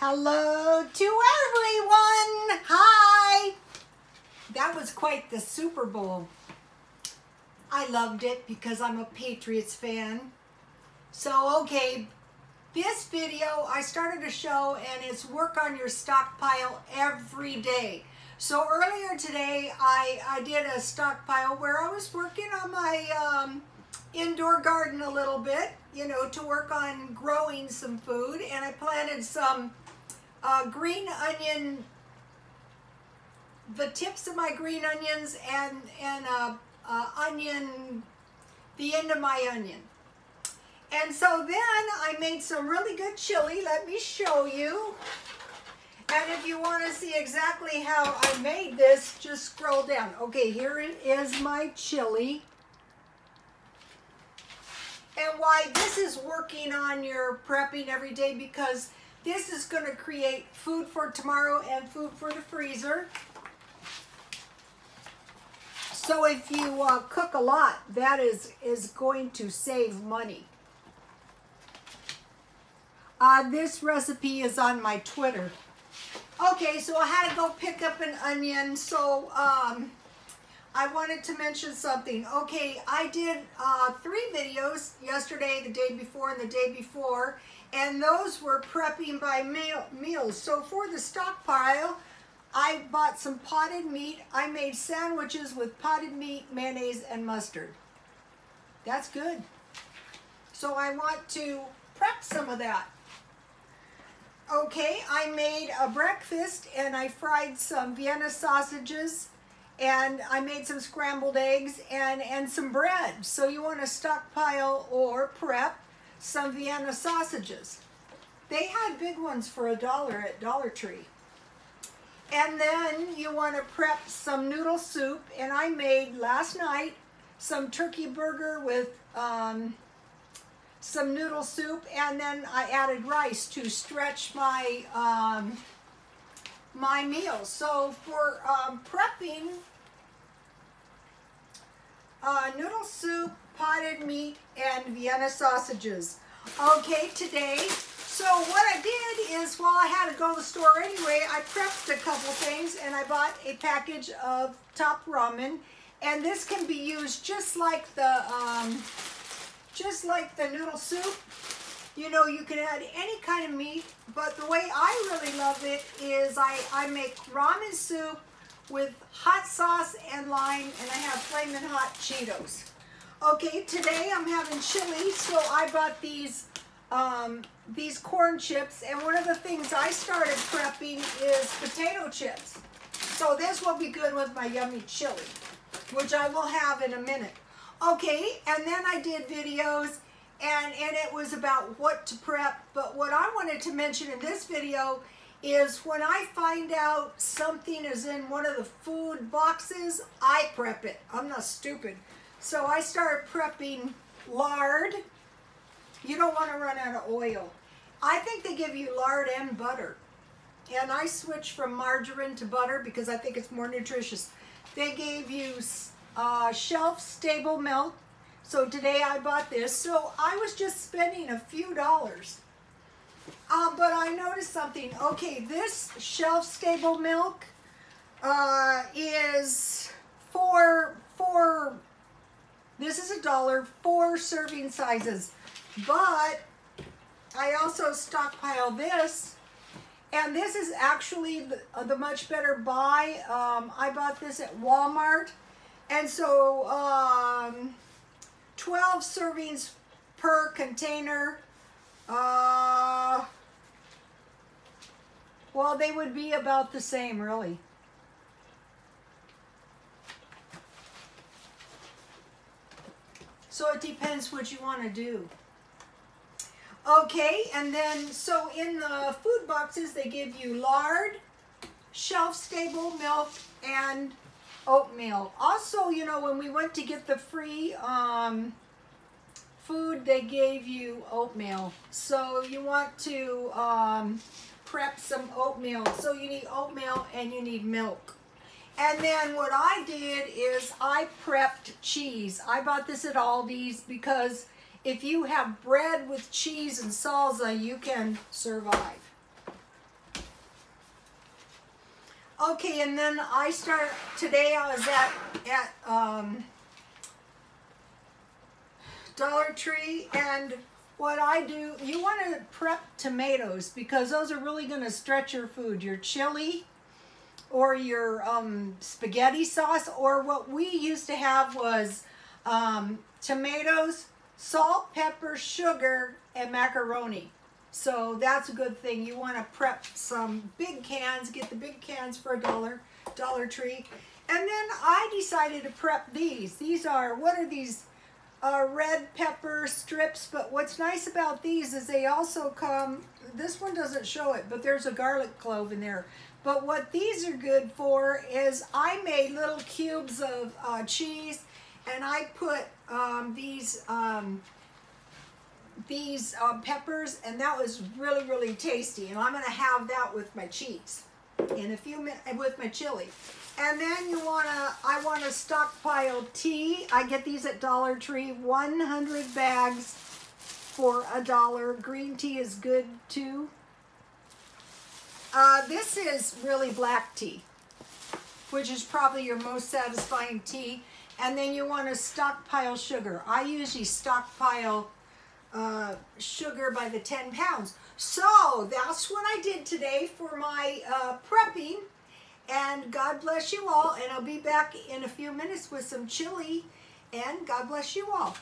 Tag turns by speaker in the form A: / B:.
A: Hello to everyone. Hi. That was quite the Super Bowl. I loved it because I'm a Patriots fan. So, okay, this video, I started a show and it's work on your stockpile every day. So earlier today, I did a stockpile where I was working on my indoor garden a little bit, you know, to work on growing some food. And I planted some green onion, the tips of my green onions and onion, the end of my onion. And so then I made some really good chili. Let me show you. And if you want to see exactly how I made this, just scroll down. Okay, here it is, my chili. And why this is working on your prepping every day, because this is going to create food for tomorrow and food for the freezer. So if you cook a lot, that is going to save money. This recipe is on my Twitter. Okay, so I had to go pick up an onion, so I wanted to mention something. Okay, I did 3 videos yesterday, the day before, and the day before, and those were prepping by meals. So for the stockpile, I bought some potted meat. I made sandwiches with potted meat, mayonnaise, and mustard. That's good. So I want to prep some of that. Okay, I made a breakfast and I fried some Vienna sausages and I made some scrambled eggs and some bread. So you want to stockpile or prep some Vienna sausages. They had big ones for $1 at Dollar Tree. And then you want to prep some noodle soup, and I made last night some turkey burger with some noodle soup, and then I added rice to stretch my my meals. So for prepping noodle soup, potted meat, and Vienna sausages. Okay, today, so what I did is, while I had to go to the store anyway, I prepped a couple things and I bought a package of top ramen, and this can be used just like the noodle soup. You know, you can add any kind of meat, but the way I really love it is I make ramen soup with hot sauce and lime, and I have Flamin' Hot Cheetos. Okay, today I'm having chili, so I bought these corn chips, and one of the things I started prepping is potato chips. So this will be good with my yummy chili, which I will have in a minute. Okay, and then I did videos, and it was about what to prep, but what I wanted to mention in this video is when I find out something is in one of the food boxes, I prep it. I'm not stupid. So I started prepping lard. You don't want to run out of oil. I think they give you lard and butter. And I switched from margarine to butter because I think it's more nutritious. They gave you shelf-stable milk. So today I bought this. So I was just spending a few dollars. But I noticed something. Okay, this shelf-stable milk is this is $1, 4 serving sizes. But I also stockpile this, and this is actually the much better buy. I bought this at Walmart, and so 12 servings per container. Well, they would be about the same, really. So it depends what you want to do. Okay, and then, so in the food boxes, they give you lard, shelf-stable milk, and oatmeal. Also, you know, when we went to get the free food, they gave you oatmeal. So you want to prep some oatmeal. So you need oatmeal and you need milk. And then what I did is I prepped cheese. I bought this at Aldi's because if you have bread with cheese and salsa, you can survive. Okay, and then today I was at Dollar Tree, and what I do, you want to prep tomatoes because those are really going to stretch your food. Your chili or your spaghetti sauce, or what we used to have was tomatoes, salt, pepper, sugar, and macaroni. So that's a good thing. You want to prep some big cans, get the big cans for $1, Dollar Tree. And then I decided to prep these. These are, what are these? Red pepper strips, but what's nice about these is they also come, this one doesn't show it, but there's a garlic clove in there. But what these are good for is I made little cubes of cheese, and I put these peppers, and that was really, really tasty. And I'm going to have that with my cheese in a few minutes, with my chili. And then I want to stockpile tea. I get these at Dollar Tree, 100 bags for $1. Green tea is good too. This is really black tea, which is probably your most satisfying tea. And then you want to stockpile sugar. I usually stockpile sugar by the 10 pounds. So that's what I did today for my prepping. And God bless you all. And I'll be back in a few minutes with some chili. And God bless you all.